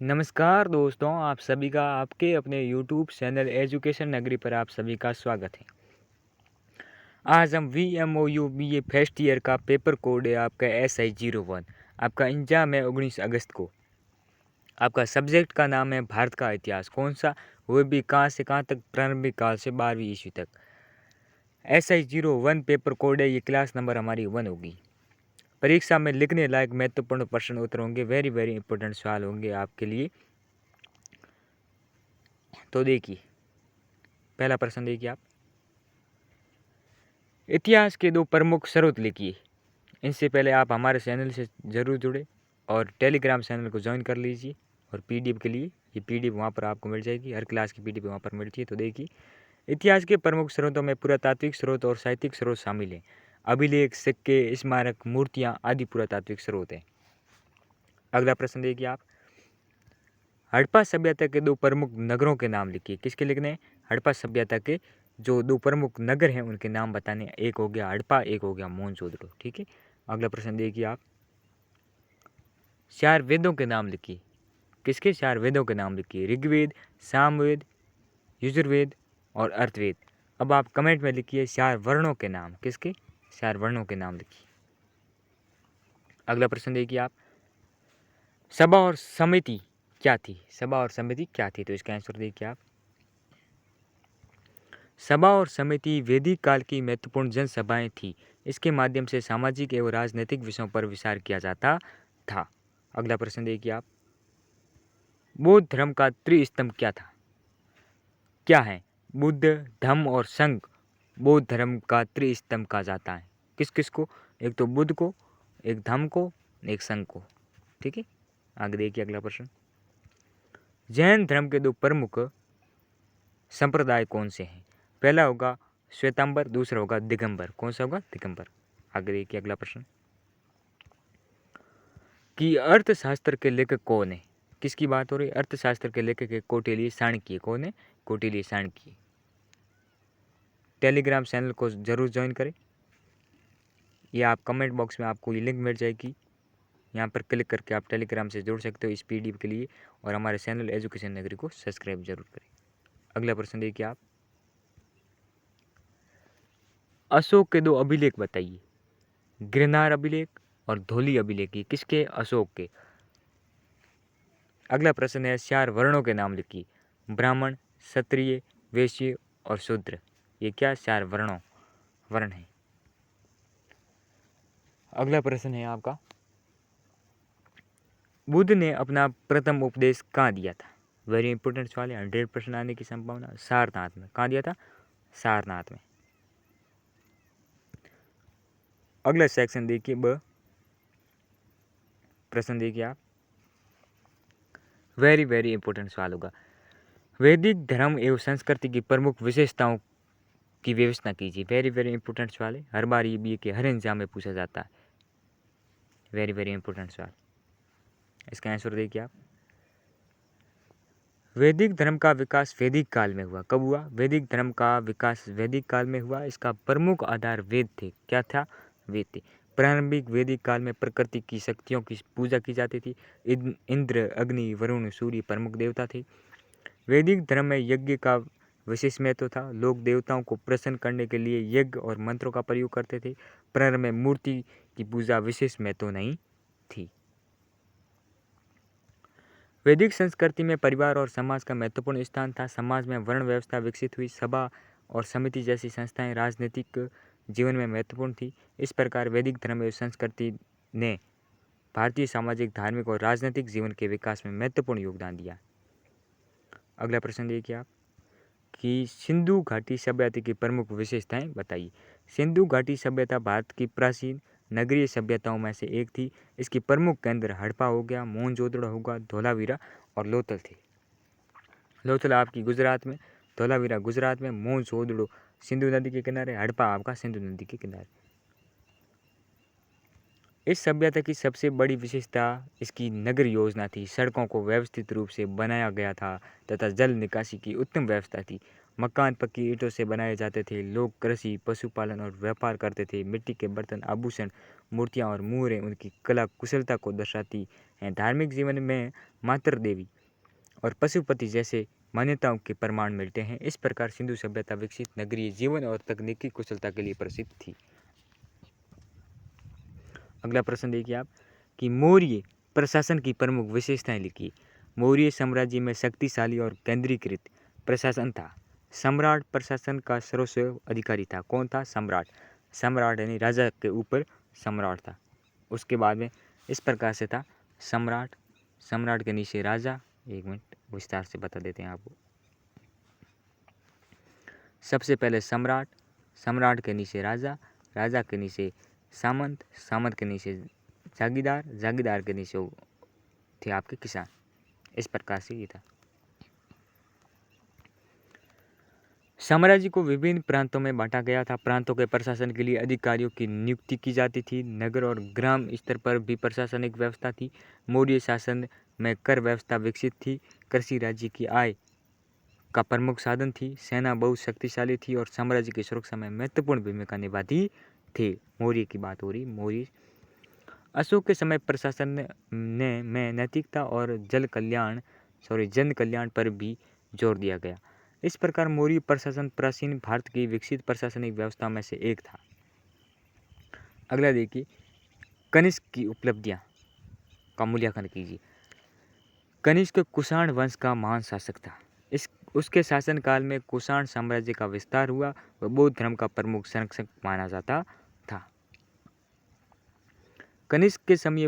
नमस्कार दोस्तों, आप सभी का आपके अपने यूट्यूब चैनल एजुकेशन नगरी पर आप सभी का स्वागत है। आज हम VMOU BA फर्स्ट ईयर का पेपर कोड है आपका SI01। आपका एग्जाम है 19 अगस्त को। आपका सब्जेक्ट का नाम है भारत का इतिहास। कौन सा? वो भी कहाँ से कहाँ तक, प्रारंभिक काल से 12वीं ईस्वी तक। SI01 पेपर कोड है, ये क्लास नंबर हमारी 1 होगी। परीक्षा में लिखने लायक महत्वपूर्ण प्रश्न उत्तर होंगे, वेरी वेरी इंपॉर्टेंट सवाल होंगे आपके लिए। तो देखिए, पहला प्रश्न देखिए आप। इतिहास के 2 प्रमुख स्रोत लिखिए। इससे पहले आप हमारे चैनल से ज़रूर जुड़े और टेलीग्राम चैनल को ज्वाइन कर लीजिए। और पीडीएफ के लिए ये पीडीएफ वहाँ पर आपको मिल जाएगी, हर क्लास की पीडीएफ वहाँ पर मिलती है। तो देखिए, इतिहास के प्रमुख स्रोतों में पुरातात्विक स्रोत और साहित्यिक स्रोत शामिल हैं। अभिलेख, सिक्के, स्मारक, मूर्तियाँ आदि पुरातात्विक स्रोत हैं। अगला प्रश्न देखिए आप। हड़प्पा सभ्यता के 2 प्रमुख नगरों के नाम लिखिए। किसके लिखने हैं? हड़प्पा सभ्यता के जो 2 प्रमुख नगर हैं उनके नाम बताने। एक हो गया हड़प्पा, एक हो गया मोहनजोदड़ो। ठीक है। अगला प्रश्न देखिए आप। 4 वेदों के नाम लिखिए। किसके 4 वेदों के नाम लिखिए? ऋग्वेद, सामवेद, यजुर्वेद और अर्थवेद। अब आप कमेंट में लिखिए 4 वर्णों के नाम। किसके? 4 वर्णों के नाम लिखिए। अगला प्रश्न देखिए आप। सभा और समिति क्या थी? सभा और समिति क्या थी? तो इसका आंसर देखिए आप। सभा और समिति वैदिक काल की महत्वपूर्ण जनसभाएं थी। इसके माध्यम से सामाजिक एवं राजनीतिक विषयों पर विचार किया जाता था। अगला प्रश्न देखिए आप। बौद्ध धर्म का त्रिस्तंभ क्या था? क्या है? बुद्ध, धम्म और संघ बौद्ध धर्म का त्रिस्तंभ कहा जाता है। किस किस को? एक तो बुद्ध को, एक धम्म को, एक संघ को। ठीक है। आगे देखिए अगला प्रश्न। जैन धर्म के 2 प्रमुख संप्रदाय कौन से हैं? पहला होगा श्वेतांबर, दूसरा होगा दिगंबर। कौन सा होगा? दिगंबर। आगे देखिए अगला प्रश्न। कि अर्थशास्त्र के लेखक कौन है? किसकी बात हो रही है? अर्थशास्त्र के लेखक है कौटिल्य चाणक्य। कौन है? कौटिल्य चाणक्य। टेलीग्राम चैनल को जरूर ज्वाइन करें। ये आप कमेंट बॉक्स में आपको ये लिंक मिल जाएगी, यहाँ पर क्लिक करके आप टेलीग्राम से जुड़ सकते हो इस पीडीएफ के लिए। और हमारे चैनल एजुकेशन नगरी को सब्सक्राइब जरूर करें। अगला प्रश्न देखिए आप। अशोक के 2 अभिलेख बताइए। गिरनार अभिलेख और धौली अभिलेख। ये किसके? अशोक के। अगला प्रश्न है 4 वर्णों के नाम लिखिए। ब्राह्मण, क्षत्रिय, वैश्य और शूद्र। ये क्या? 4 वर्ण है। अगला प्रश्न है आपका। बुद्ध ने अपना प्रथम उपदेश कहाँ दिया था? वेरी इंपॉर्टेंट सवाल है, 100% आने की संभावना। सारनाथ में। कहाँ दिया था? सारनाथ में। अगला सेक्शन देखिए ब। प्रश्न देखिए आप। वेरी वेरी इंपॉर्टेंट सवाल होगा। वैदिक धर्म एवं संस्कृति की प्रमुख विशेषताओं की व्यवस्था कीजिए। वेरी वेरी इंपॉर्टेंट सवाल है, हर बार ये बीए के हर एग्जाम में पूछा जाता है। वेरी वेरी इंपॉर्टेंट सवाल। इसका आंसर देखिए आप। वैदिक धर्म का विकास वैदिक काल में हुआ। कब हुआ? वैदिक धर्म का विकास वैदिक काल में हुआ। इसका प्रमुख आधार वेद थे। क्या था? वेद थे। प्रारंभिक वैदिक काल में प्रकृति की शक्तियों की पूजा की जाती थी। इंद्र, अग्नि, वरुण, सूर्य प्रमुख देवता थे। वैदिक धर्म में यज्ञ का विशेष महत्व था। लोग देवताओं को प्रसन्न करने के लिए यज्ञ और मंत्रों का प्रयोग करते थे। प्रारंभ में मूर्ति की पूजा विशेष महत्व नहीं थी। वैदिक संस्कृति में परिवार और समाज का महत्वपूर्ण स्थान था। समाज में वर्ण व्यवस्था विकसित हुई। सभा और समिति जैसी संस्थाएं राजनीतिक जीवन में महत्वपूर्ण थी। इस प्रकार वैदिक धर्म एवं संस्कृति ने भारतीय सामाजिक, धार्मिक और राजनीतिक जीवन के विकास में महत्वपूर्ण योगदान दिया। अगला प्रश्न देखिए आप कि सिंधु घाटी सभ्यता की प्रमुख विशेषताएं बताइए। सिंधु घाटी सभ्यता भारत की प्राचीन नगरीय सभ्यताओं में से एक थी। इसकी प्रमुख केंद्र हड़प्पा हो गया, मोहनजोदड़ो होगा, धोलावीरा और लोथल थे। लोथल आपकी गुजरात में, धोलावीरा गुजरात में, मोहनजोदड़ो सिंधु नदी के किनारे, हड़प्पा आपका सिंधु नदी के किनारे। इस सभ्यता की सबसे बड़ी विशेषता इसकी नगर योजना थी। सड़कों को व्यवस्थित रूप से बनाया गया था तथा जल निकासी की उत्तम व्यवस्था थी। मकान पक्की ईंटों से बनाए जाते थे। लोग कृषि, पशुपालन और व्यापार करते थे। मिट्टी के बर्तन, आभूषण, मूर्तियाँ और मुहरें उनकी कला कुशलता को दर्शाती हैं। धार्मिक जीवन में मातृ देवी और पशुपति जैसे मान्यताओं के प्रमाण मिलते हैं। इस प्रकार सिंधु सभ्यता विकसित नगरीय जीवन और तकनीकी कुशलता के लिए प्रसिद्ध थी। अगला प्रश्न देखिए आप कि मौर्य प्रशासन की प्रमुख विशेषताएं लिखिए। मौर्य साम्राज्य में शक्तिशाली और केंद्रीकृत प्रशासन था। सम्राट प्रशासन का सर्वोच्च अधिकारी था। कौन था? सम्राट। सम्राट यानी राजा के ऊपर सम्राट था। उसके बाद में इस प्रकार से था सम्राट, सम्राट के नीचे राजा। एक मिनट विस्तार से बता देते हैं आपको। सबसे पहले सम्राट, सम्राट के नीचे राजा, राजा के नीचे सामंत, सामंत के नीचे जागीरदार, जागीरदार के नीचे थे आपके किसान। इस प्रकार से ये था। साम्राज्य को विभिन्न प्रांतों में बांटा गया था। प्रांतों के प्रशासन के लिए अधिकारियों की नियुक्ति की जाती थी। नगर और ग्राम स्तर पर भी प्रशासनिक व्यवस्था थी। मौर्य शासन में कर व्यवस्था विकसित थी। कृषि राज्य की आय का प्रमुख साधन थी। सेना बहुत शक्तिशाली थी और साम्राज्य की सुरक्षा में महत्वपूर्ण भूमिका निभाती थी। मौर्य की बात हो रही। मौर्य अशोक के समय प्रशासन ने में नैतिकता और जन कल्याण पर भी जोर दिया गया। इस प्रकार मौर्य प्रशासन प्राचीन भारत की विकसित प्रशासनिक व्यवस्था में से एक था। अगला देखिए, कनिष्क की उपलब्धियां का मूल्यांकन कीजिए। कनिष्क कुषाण वंश का महान शासक था। उसके शासनकाल में कुषाण साम्राज्य का विस्तार हुआ। वह बौद्ध धर्म का प्रमुख संरक्षक माना जाता था। कनिष्क के समय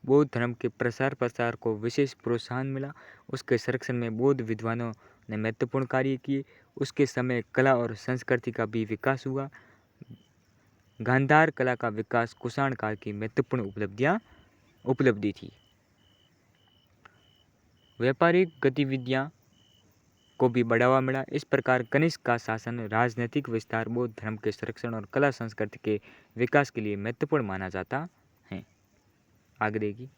बौद्ध धर्म के प्रसार को विशेष प्रोत्साहन मिला। उसके संरक्षण में बौद्ध विद्वानों ने महत्वपूर्ण कार्य किए। उसके समय कला और संस्कृति का भी विकास हुआ। गांधार कला का विकास कुषाण काल की महत्वपूर्ण उपलब्धि थी। व्यापारिक गतिविधियां को भी बढ़ावा मिला। इस प्रकार कनिष्क का शासन राजनीतिक विस्तार, बौद्ध धर्म के संरक्षण और कला संस्कृति के विकास के लिए महत्वपूर्ण माना जाता है। आगे देखिए,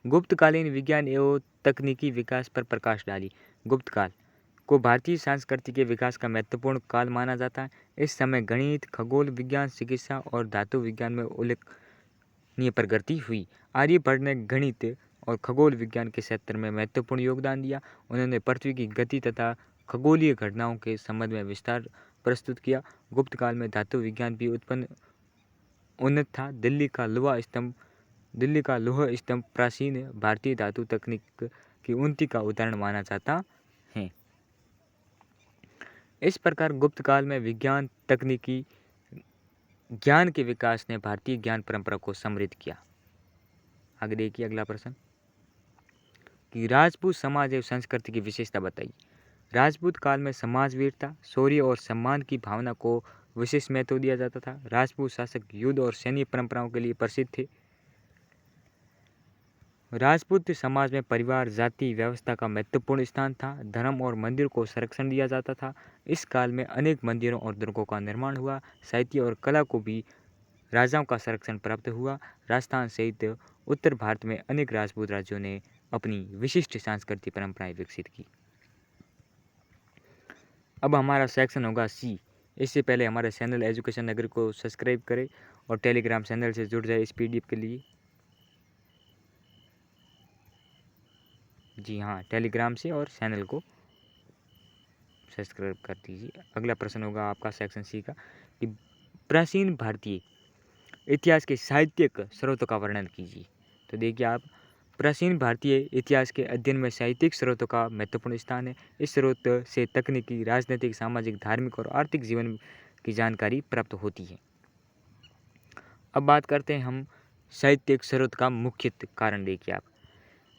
गुप्तकालीन विज्ञान एवं तकनीकी विकास पर प्रकाश डाली। गुप्त काल को भारतीय संस्कृति के विकास का महत्वपूर्ण काल माना जाता है। इस समय गणित, खगोल विज्ञान, चिकित्सा और धातु विज्ञान में उल्लेखनीय प्रगति हुई। आर्यभट्ट ने गणित और खगोल विज्ञान के क्षेत्र में महत्वपूर्ण योगदान दिया। उन्होंने पृथ्वी की गति तथा खगोलीय घटनाओं के संबंध में विस्तार प्रस्तुत किया। गुप्त काल में धातु विज्ञान भी उन्नत था। दिल्ली का लौह स्तंभ प्राचीन भारतीय धातु तकनीक की उन्नति का उदाहरण माना जाता है। इस प्रकार गुप्त काल में विज्ञान, तकनीकी ज्ञान के विकास ने भारतीय ज्ञान परंपरा को समृद्ध किया। आगे देखिए अगला प्रश्न कि राजपूत समाज एवं संस्कृति की विशेषता बताइए। राजपूत काल में समाज वीरता, शौर्य और सम्मान की भावना को विशेष महत्व दिया जाता था। राजपूत शासक युद्ध और सैन्य परंपराओं के लिए प्रसिद्ध थे। राजपूत समाज में परिवार, जाति व्यवस्था का महत्वपूर्ण स्थान था। धर्म और मंदिर को संरक्षण दिया जाता था। इस काल में अनेक मंदिरों और दुर्गों का निर्माण हुआ। साहित्य और कला को भी राजाओं का संरक्षण प्राप्त हुआ। राजस्थान सहित उत्तर भारत में अनेक राजपूत राज्यों ने अपनी विशिष्ट सांस्कृतिक परंपराएं विकसित की। अब हमारा सेक्शन होगा सी। इससे पहले हमारे चैनल एजुकेशन नगर को सब्सक्राइब करें और टेलीग्राम चैनल से जुड़ जाए इस पीडीएफ के लिए। जी हाँ, टेलीग्राम से और चैनल को सब्सक्राइब कर दीजिए। अगला प्रश्न होगा आपका सेक्शन सी का कि प्राचीन भारतीय इतिहास के साहित्यिक स्रोतों का वर्णन कीजिए। तो देखिए आप, प्राचीन भारतीय इतिहास के अध्ययन में साहित्यिक स्रोतों का महत्वपूर्ण स्थान है। इस स्रोत से तकनीकी, राजनीतिक, सामाजिक, धार्मिक और आर्थिक जीवन की जानकारी प्राप्त होती है। अब बात करते हैं हम साहित्यिक स्रोत का मुख्य कारण। देखिए आप,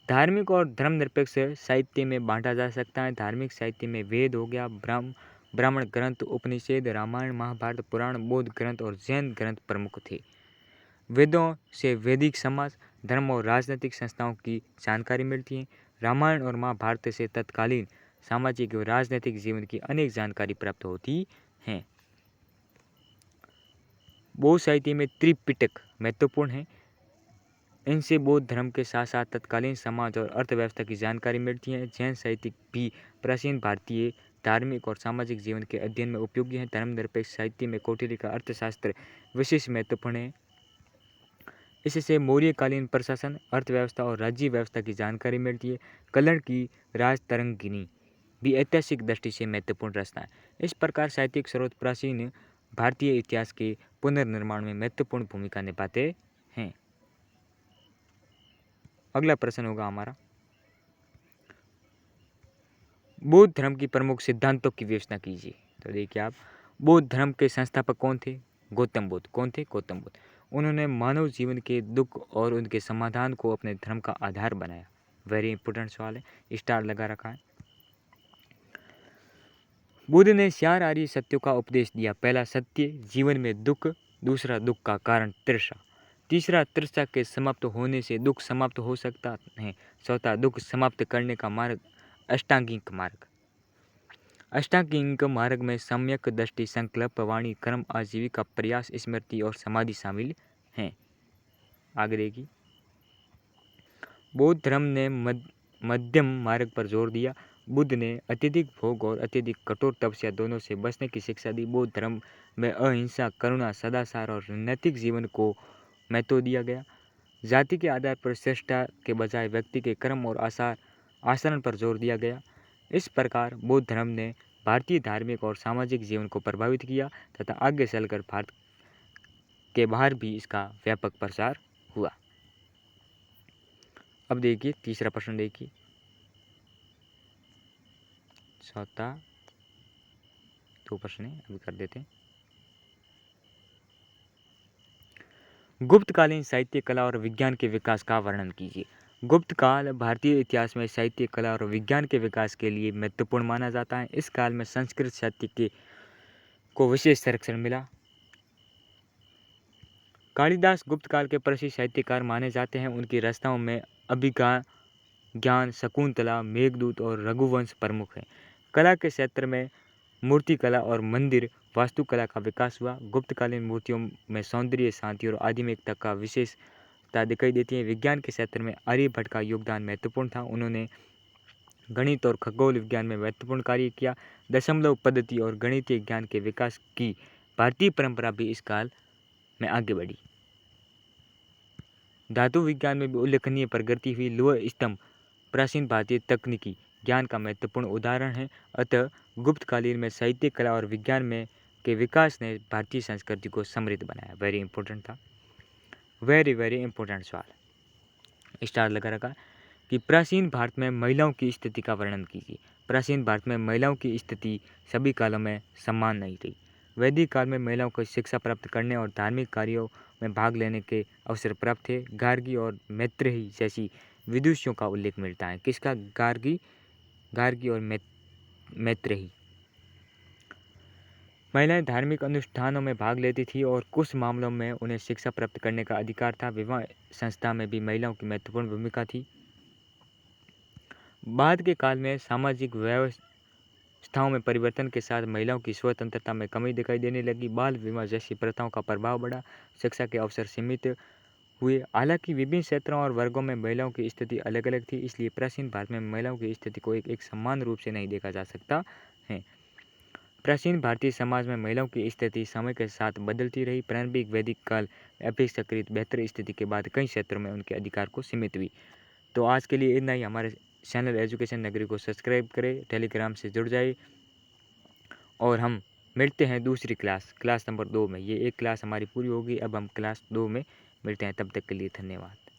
धार्मिक और धर्मनिरपेक्ष साहित्य में बांटा जा सकता है। धार्मिक साहित्य में वेद हो गया, ब्राह्मण ग्रंथ, उपनिषद, रामायण, महाभारत, पुराण, बौद्ध ग्रंथ और जैन ग्रंथ प्रमुख थे। वेदों से वैदिक समाज, धर्म और राजनीतिक संस्थाओं की जानकारी मिलती है। रामायण और महाभारत से तत्कालीन सामाजिक और राजनीतिक जीवन की अनेक जानकारी प्राप्त होती है। बौद्ध साहित्य में त्रिपिटक महत्वपूर्ण है। इनसे बौद्ध धर्म के साथ साथ तत्कालीन समाज और अर्थव्यवस्था की जानकारी मिलती है। जैन साहित्य भी प्राचीन भारतीय धार्मिक और सामाजिक जीवन के अध्ययन में उपयोगी है। धर्मनिरपेक्ष साहित्य में कौटिल्य का अर्थशास्त्र विशेष महत्वपूर्ण है। इससे मौर्यकालीन प्रशासन, अर्थव्यवस्था और राज्य व्यवस्था की जानकारी मिलती है। कल्हड़ की राजतरंगिणी भी ऐतिहासिक दृष्टि से महत्वपूर्ण रचना है। इस प्रकार साहित्यिक स्रोत प्राचीन भारतीय इतिहास के पुनर्निर्माण में महत्वपूर्ण भूमिका निभाते हैं। अगला प्रश्न होगा हमारा, बौद्ध धर्म की प्रमुख सिद्धांतों की विवेचना कीजिए। तो देखिए आप, बौद्ध धर्म के संस्थापक कौन थे? गौतम बुद्ध। कौन थे? गौतम बुद्ध। उन्होंने मानव जीवन के दुख और उनके समाधान को अपने धर्म का आधार बनाया। वेरी इंपॉर्टेंट सवाल है, स्टार लगा रखा है। बुद्ध ने 4 आर्य सत्यों का उपदेश दिया। पहला सत्य, जीवन में दुख। दूसरा, दुख का कारण तृषा। तीसरा, तृषा के समाप्त होने से दुख समाप्त हो सकता है। चौथा, दुख समाप्त करने का मार्ग, अष्टांगिक मार्ग। अष्टांगिक मार्ग में सम्यक दृष्टि, संकल्प, वाणी, कर्म, आजीविका, प्रयास, स्मृति और समाधि शामिल हैं। आगे देखिए, बौद्ध धर्म ने मध्यम मार्ग पर जोर दिया। बुद्ध ने अत्यधिक भोग और अत्यधिक कठोर तपस्या दोनों से बचने की शिक्षा दी। बौद्ध धर्म में अहिंसा, करुणा, सदाचार और नैतिक जीवन को महत्व दिया गया। जाति के आधार पर श्रेष्ठता के बजाय व्यक्ति के कर्म और आचरण पर जोर दिया गया। इस प्रकार बौद्ध धर्म ने भारतीय धार्मिक और सामाजिक जीवन को प्रभावित किया तथा आगे चलकर भारत के बाहर भी इसका व्यापक प्रसार हुआ। अब देखिए तीसरा प्रश्न, देखिए चौथा 2 प्रश्न है, अभी कर देते हैं। गुप्तकालीन साहित्य, कला और विज्ञान के विकास का वर्णन कीजिए। गुप्त काल भारतीय इतिहास में साहित्य, कला और विज्ञान के विकास के लिए महत्वपूर्ण माना जाता है। इस काल में संस्कृत साहित्य को विशेष संरक्षण मिला। कालिदास गुप्त काल के प्रसिद्ध साहित्यकार माने जाते हैं। उनकी रचनाओं में अभिज्ञान, शकुंतला, मेघदूत और रघुवंश प्रमुख हैं। कला के क्षेत्र में मूर्तिकला और मंदिर वास्तुकला का विकास हुआ। गुप्तकालीन मूर्तियों में सौंदर्य, शांति और आध्यात्मिकता का विशेषता दिखाई देती है। विज्ञान के क्षेत्र में आर्यभट्ट का योगदान महत्वपूर्ण था। उन्होंने गणित और खगोल विज्ञान में महत्वपूर्ण कार्य किया। दशमलव पद्धति और गणितीय ज्ञान के विकास की भारतीय परंपरा भी इस काल में आगे बढ़ी। धातु विज्ञान में भी उल्लेखनीय प्रगति हुई। लोह स्तंभ प्राचीन भारतीय तकनीकी ज्ञान का महत्वपूर्ण उदाहरण है। अतः गुप्तकालीन में साहित्य, कला और विज्ञान में के विकास ने भारतीय संस्कृति को समृद्ध बनाया। वेरी इंपॉर्टेंट था, वेरी इंपॉर्टेंट सवाल, स्टार लगा रखा। कि प्राचीन भारत में महिलाओं की स्थिति का वर्णन कीजिए। प्राचीन भारत में महिलाओं की स्थिति सभी कालों में समान नहीं रही। वैदिक काल में महिलाओं को शिक्षा प्राप्त करने और धार्मिक कार्यों में भाग लेने के अवसर प्राप्त थे। गार्गी और मैत्रेयी जैसी विदुषियों का उल्लेख मिलता है। किसका? गार्गी और मैत्रेयी। महिलाएं धार्मिक अनुष्ठानों में भाग लेती थी और कुछ मामलों में उन्हें शिक्षा प्राप्त करने का अधिकार था। विवाह संस्था में भी महिलाओं की महत्वपूर्ण भूमिका थी। बाद के काल में सामाजिक व्यवस्थाओं में परिवर्तन के साथ महिलाओं की स्वतंत्रता में कमी दिखाई देने लगी। बाल विवाह जैसी प्रथाओं का प्रभाव बढ़ा। शिक्षा के अवसर सीमित हुए। हालांकि विभिन्न क्षेत्रों और वर्गों में महिलाओं की स्थिति अलग अलग थी, इसलिए प्राचीन भारत में महिलाओं की स्थिति को एक समान रूप से नहीं देखा जा सकता है। प्राचीन भारतीय समाज में महिलाओं की स्थिति समय के साथ बदलती रही। प्रारंभिक वैदिक काल अपेक्षाकृत बेहतर स्थिति के बाद कई क्षेत्रों में उनके अधिकार को सीमित हुई। तो आज के लिए इतना ही। हमारे चैनल एजुकेशन नगरी को सब्सक्राइब करें, टेलीग्राम से जुड़ जाए और हम मिलते हैं दूसरी क्लास नंबर 2 में। ये एक क्लास हमारी पूरी होगी, अब हम क्लास 2 में मिलते हैं। तब तक के लिए धन्यवाद।